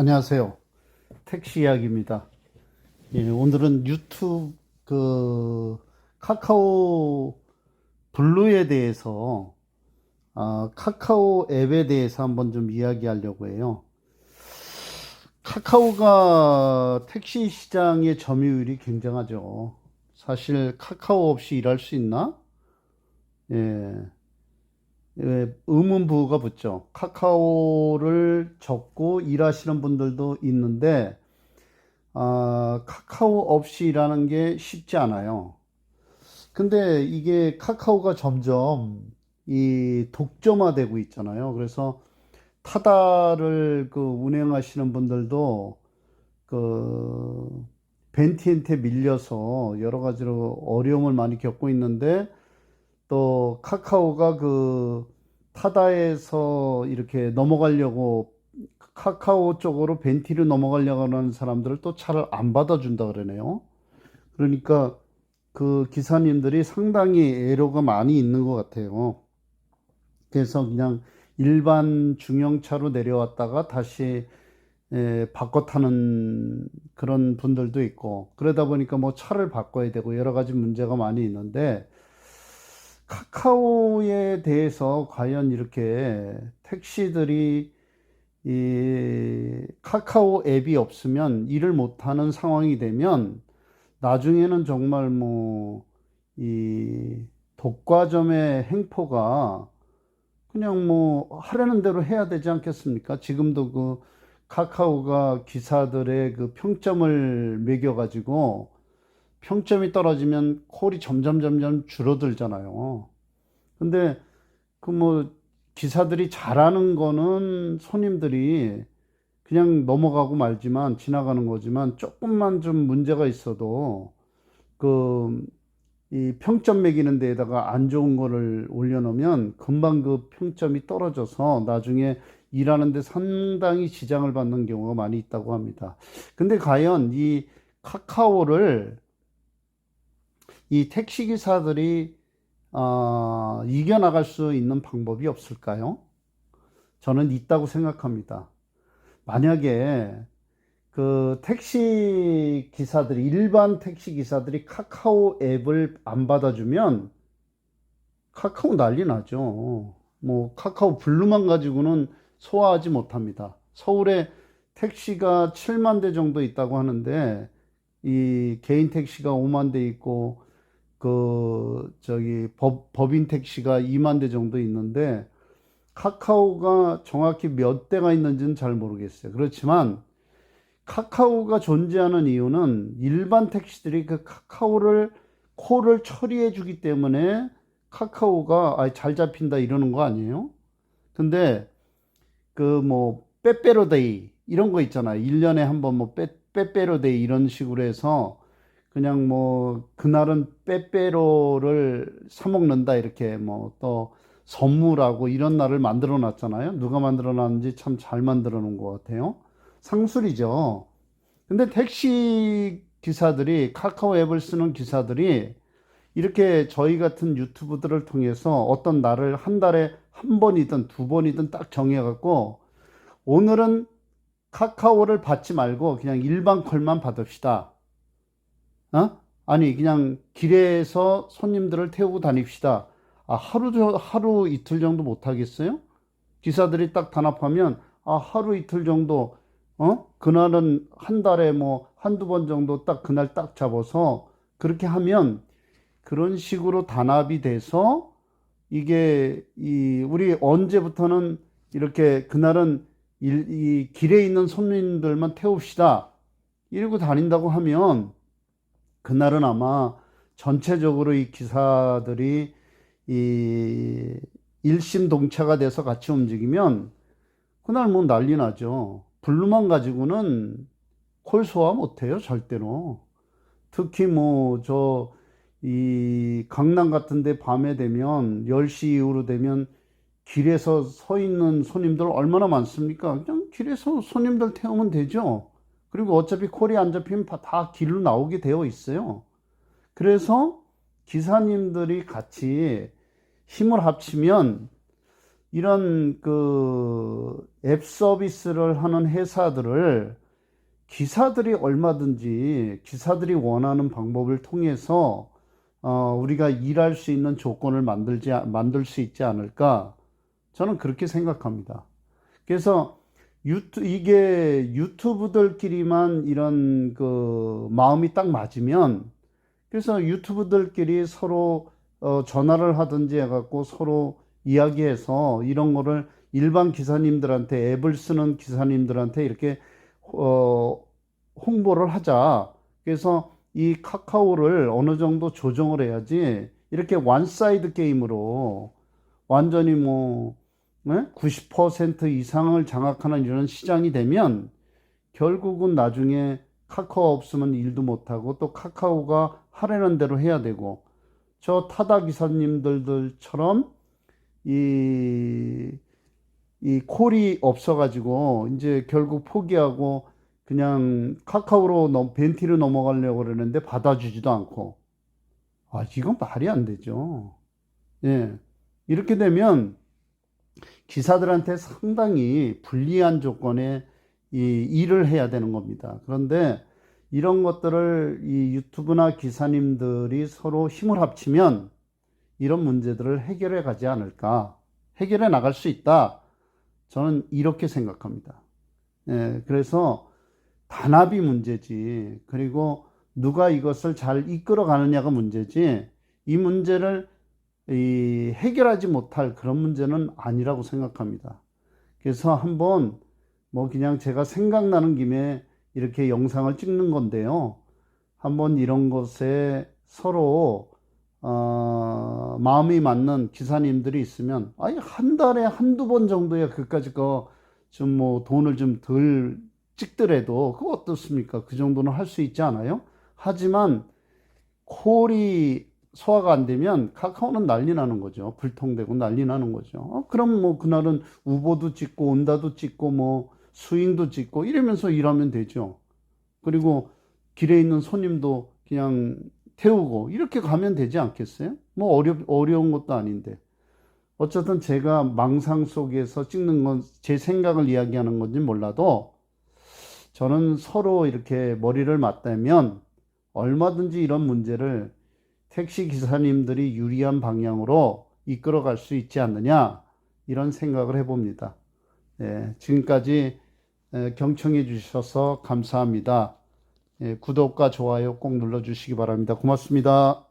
안녕하세요. 택시 이야기입니다. 예, 오늘은 유튜브 카카오 블루에 대해서 카카오 앱에 대해서 한번 좀 이야기하려고 해요. 카카오가 택시 시장의 점유율이 굉장하죠. 사실 카카오 없이 일할 수 있나? 예, 의문부호가 붙죠. 카카오를 접고 일하시는 분들도 있는데 카카오 없이 일하는 게 쉽지 않아요. 근데 이게 카카오가 점점 이 독점화되고 있잖아요. 그래서 타다를 운행하시는 분들도 그 벤티한테 밀려서 여러 가지로 어려움을 많이 겪고 있는데, 또 카카오가 타다에서 이렇게 넘어가려고 카카오 쪽으로 벤티를 넘어가려고 하는 사람들을 또 차를 안 받아준다 그러네요. 그러니까 그 기사님들이 상당히 애로가 많이 있는 것 같아요. 그래서 그냥 일반 중형차로 내려왔다가 다시 바꿔 타는 그런 분들도 있고, 그러다 보니까 뭐 차를 바꿔야 되고 여러 가지 문제가 많이 있는데, 카카오에 대해서 과연 이렇게 택시들이 이 카카오 앱이 없으면 일을 못하는 상황이 되면 나중에는 정말 뭐 이 독과점의 행포가 그냥 뭐 하려는 대로 해야 되지 않겠습니까? 지금도 카카오가 기사들의 평점을 매겨 가지고 평점이 떨어지면 콜이 점점 줄어들잖아요. 근데 뭐 기사들이 잘하는 거는 손님들이 그냥 넘어가고 말지만 지나가는 거지만, 조금만 좀 문제가 있어도 그 이 평점 매기는 데에다가 안 좋은 거를 올려놓으면 금방 그 평점이 떨어져서 나중에 일하는데 상당히 지장을 받는 경우가 많이 있다고 합니다. 근데 과연 이 카카오를 이 택시 기사들이 이겨나갈 수 있는 방법이 없을까요? 저는 있다고 생각합니다. 만약에 택시 기사들이, 일반 택시 기사들이 카카오 앱을 안 받아주면 카카오 난리 나죠. 뭐 카카오 블루만 가지고는 소화하지 못합니다. 서울에 택시가 7만 대 정도 있다고 하는데, 이 개인 택시가 5만 대 있고 법인 택시가 2만 대 정도 있는데, 카카오가 정확히 몇 대가 있는지는 잘 모르겠어요. 그렇지만 카카오가 존재하는 이유는 일반 택시들이 그 카카오를 콜을 처리해 주기 때문에 카카오가 잘 잡힌다 이러는 거 아니에요? 근데 뭐 빼빼로데이 이런 거 있잖아요. 1년에 한 번 뭐 빼빼로데이 이런 식으로 해서 그냥 뭐 그날은 빼빼로를 사 먹는다 이렇게 뭐 또 선물하고 이런 날을 만들어 놨잖아요. 누가 만들어 놨는지 참 잘 만들어 놓은 것 같아요. 상술이죠. 근데 택시 기사들이, 카카오 앱을 쓰는 기사들이 이렇게 저희 같은 유튜브들을 통해서 어떤 날을 한 달에 한 번이든 두 번이든 딱 정해갖고, 오늘은 카카오를 받지 말고 그냥 일반 콜만 받읍시다. 어? 아니, 그냥 길에서 손님들을 태우고 다닙시다. 하루 이틀 정도 못 하겠어요? 기사들이 딱 단합하면, 하루 이틀 정도, 그날은 한 달에 뭐 한두 번 정도 딱 그날 딱 잡아서 그렇게 하면, 그런 식으로 단합이 돼서 이게 우리 언제부터는 이렇게 그날은 이 길에 있는 손님들만 태웁시다 이러고 다닌다고 하면, 그날은 아마 전체적으로 이 기사들이 이 일심동체가 돼서 같이 움직이면 그날 뭐 난리 나죠. 블루만 가지고는 콜 소화 못해요, 절대로. 특히 뭐 이 강남 같은 데 밤에 되면 10시 이후로 되면 길에서 서 있는 손님들 얼마나 많습니까? 그냥 길에서 손님들 태우면 되죠. 그리고 어차피 콜이 안 잡히면 다 길로 나오게 되어 있어요. 그래서 기사님들이 같이 힘을 합치면 이런 그 앱 서비스를 하는 회사들을 기사들이 얼마든지 기사들이 원하는 방법을 통해서 우리가 일할 수 있는 조건을 만들 수 있지 않을까? 저는 그렇게 생각합니다. 그래서 이게 유튜브들끼리만 이런 그 마음이 딱 맞으면, 그래서 유튜브들끼리 서로 전화를 하든지 해갖고 서로 이야기해서 이런 거를 일반 기사님들한테, 앱을 쓰는 기사님들한테 이렇게 홍보를 하자. 그래서 이 카카오를 어느 정도 조정을 해야지 이렇게 원사이드 게임으로 완전히 뭐 90% 이상을 장악하는 이런 시장이 되면 결국은 나중에 카카오 없으면 일도 못하고 또 카카오가 하라는 대로 해야 되고, 저 타다 기사님들처럼 이, 이 콜이 없어가지고 이제 결국 포기하고 그냥 카카오로 벤티로 넘어가려고 그러는데 받아주지도 않고, 이건 말이 안 되죠. 예. 이렇게 되면 기사들한테 상당히 불리한 조건에 이 일을 해야 되는 겁니다. 그런데 이런 것들을 이 유튜브나 기사님들이 서로 힘을 합치면 이런 문제들을 해결해 가지 않을까, 해결해 나갈 수 있다. 저는 이렇게 생각합니다. 예, 그래서 단합이 문제지, 그리고 누가 이것을 잘 이끌어 가느냐가 문제지, 이 문제를 해결하지 못할 그런 문제는 아니라고 생각합니다. 그래서 한번 뭐 그냥 제가 생각나는 김에 이렇게 영상을 찍는 건데요. 한번 이런 것에 서로 마음이 맞는 기사님들이 있으면, 아니 한 달에 한두 번 정도야 그까짓 거 좀 뭐 돈을 좀 덜 찍더라도 그거 어떻습니까? 그 정도는 할 수 있지 않아요? 하지만 콜이 소화가 안 되면 카카오는 난리 나는 거죠. 불통되고 난리 나는 거죠. 그럼 뭐 그날은 우보도 찍고 온다도 찍고 뭐 스윙도 찍고 이러면서 일하면 되죠. 그리고 길에 있는 손님도 그냥 태우고 이렇게 가면 되지 않겠어요? 뭐 어려운 것도 아닌데. 어쨌든 제가 망상 속에서 찍는 건 제 생각을 이야기하는 건지 몰라도, 저는 서로 이렇게 머리를 맞대면 얼마든지 이런 문제를 택시 기사님들이 유리한 방향으로 이끌어 갈 수 있지 않느냐, 이런 생각을 해봅니다. 네, 지금까지 경청해 주셔서 감사합니다. 구독과 좋아요 꼭 눌러주시기 바랍니다. 고맙습니다.